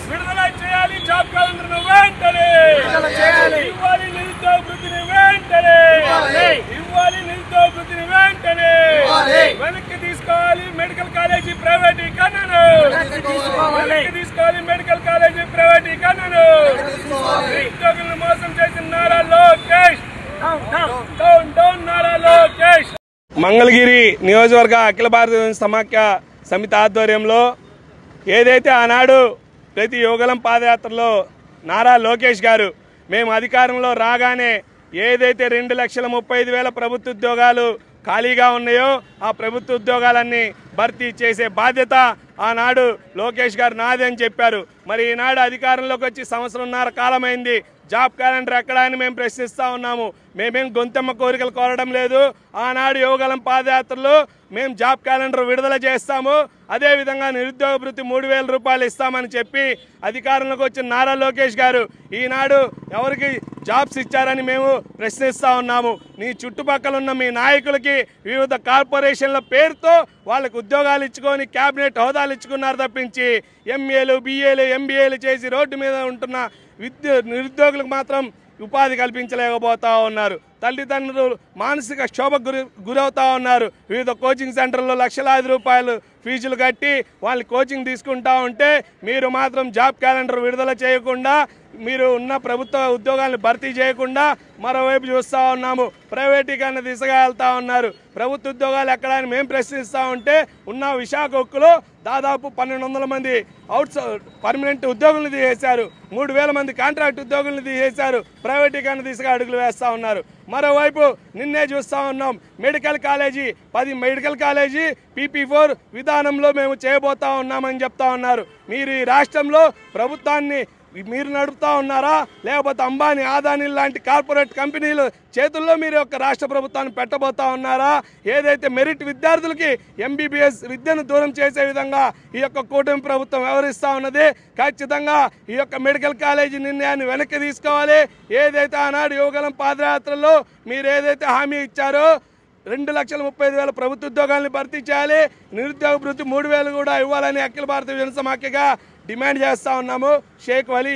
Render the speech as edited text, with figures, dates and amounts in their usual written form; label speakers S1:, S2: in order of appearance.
S1: విడుదల చేయాలి job calendar వెంటనే ఇవ్వాలి నిరుద్యోగ వృత్తిని వెంటనే ఇవ్వాలి నిరుద్యోగ వృత్తిని వెంటనే వెనక్కి తీసుకోవాలి మెడికల్ కాలేజీ ప్రైవేటీకరణను వెనక్కి తీసుకోవాలి మెడికల్ కాలేజీ ప్రైవేటీకరణను నిరుద్యోగులను మోసం చేసిన నారా లోకేష్ డౌన్ నారా లోకేష్. మంగళగిరి నియోజకవర్గ అఖిల భారత సమాఖ్య సమితి ఆధ్వర్యంలో ఏదైతే ఆనాడు ప్రతి యువగలం పాదయాత్రలో నారా లోకేష్ గారు మేము అధికారంలో రాగానే ఏదైతే 2,35,000 ప్రభుత్వ ఉద్యోగాలు ఖాళీగా ఉన్నాయో ఆ ప్రభుత్వ ఉద్యోగాలన్నీ భర్తీ చేసే బాధ్యత ఆనాడు లోకేష్ గారు నాది అని చెప్పారు. మరి ఈనాడు అధికారంలోకి వచ్చి సంవత్సరంన్నర కాలమైంది. జాబ్ క్యాలెండర్ ఎక్కడా అని మేము ప్రశ్నిస్తూ ఉన్నాము. మేమేం గొంతెమ్మ కోరికలు కోరడం లేదు. ఆనాడు యువగలం పాదయాత్రలో మేము జాబ్ క్యాలెండర్ విడుదల చేస్తాము, అదేవిధంగా నిరుద్యోగ భృతి 3,000 రూపాయలు ఇస్తామని చెప్పి అధికారంలోకి వచ్చిన నారా లోకేష్ గారు ఈనాడు ఎవరికి జాబ్స్ ఇచ్చారని మేము ప్రశ్నిస్తూ ఉన్నాము. నీ చుట్టుపక్కల ఉన్న మీ నాయకులకి వివిధ కార్పొరేషన్ల పేరుతో వాళ్ళకి ఉద్యోగాలు ఇచ్చుకొని క్యాబినెట్ హోదాలు ఇచ్చుకున్నారు తప్పించి ఎంఏలు బిఏలు ఎంబీఏలు చేసి రోడ్డు మీద ఉంటున్న నిరుద్యోగులకు మాత్రం ఉపాధి కల్పించలేకపోతా ఉన్నారు. తల్లిదండ్రులు మానసిక క్షోభకు గురవుతా ఉన్నారు. వివిధ కోచింగ్ సెంటర్లో లక్షలాది రూపాయలు ఫీజులు కట్టి వాళ్ళు కోచింగ్ తీసుకుంటా ఉంటే మీరు మాత్రం జాబ్ క్యాలెండర్ విడుదల చేయకుండా మీరు ఉన్న ప్రభుత్వ ఉద్యోగాలను భర్తీ చేయకుండా మరోవైపు చూస్తూ ఉన్నాము. ప్రైవేటీకరణ దిశగా వెళ్తా ఉన్నారు. ప్రభుత్వ ఉద్యోగాలు ఎక్కడ అని మేము ప్రశ్నిస్తూ ఉంటే ఉన్న విశాఖ ఉక్కులో దాదాపు 1,200 మంది పర్మనెంట్ ఉద్యోగులను తీసేశారు. 3,000 మంది కాంట్రాక్ట్ ఉద్యోగులను తీసేశారు. ప్రైవేటీకరణ దిశగా అడుగులు వేస్తూ ఉన్నారు. మరోవైపు నిన్నే చూస్తూ ఉన్నాం, medical college 10 medical college PP4 విధానంలో మేము చేయబోతా ఉన్నామని చెప్తా ఉన్నారు. మీరు ఈ రాష్ట్రంలో ప్రభుత్వాన్ని మీరు నడుపుతా ఉన్నారా, లేకపోతే అంబానీ ఆదానీ లాంటి కార్పొరేట్ కంపెనీలు చేతుల్లో మీరు యొక్క రాష్ట్ర ప్రభుత్వాన్ని పెట్టబోతా ఉన్నారా? ఏదైతే మెరిట్ విద్యార్థులకి MBBS విద్యను దూరం చేసే విధంగా ఈ యొక్క కూటమి ప్రభుత్వం వ్యవహరిస్తూ ఉన్నది. ఖచ్చితంగా ఈ యొక్క మెడికల్ కాలేజీ నిర్ణయాన్ని వెనక్కి తీసుకోవాలి. ఏదైతే ఆనాడు యువగలం పాదయాత్రలో మీరు ఏదైతే హామీ ఇచ్చారో 2,35,000 ప్రభుత్వ ఉద్యోగాలను భర్తీ చేయాలి, నిరుద్యోగ భృతి 3,000 కూడా ఇవ్వాలని అఖిల భారత జనసమాఖ్యగా డిమాండ్ చేస్తా ఉన్నాము. షేక్ వలీ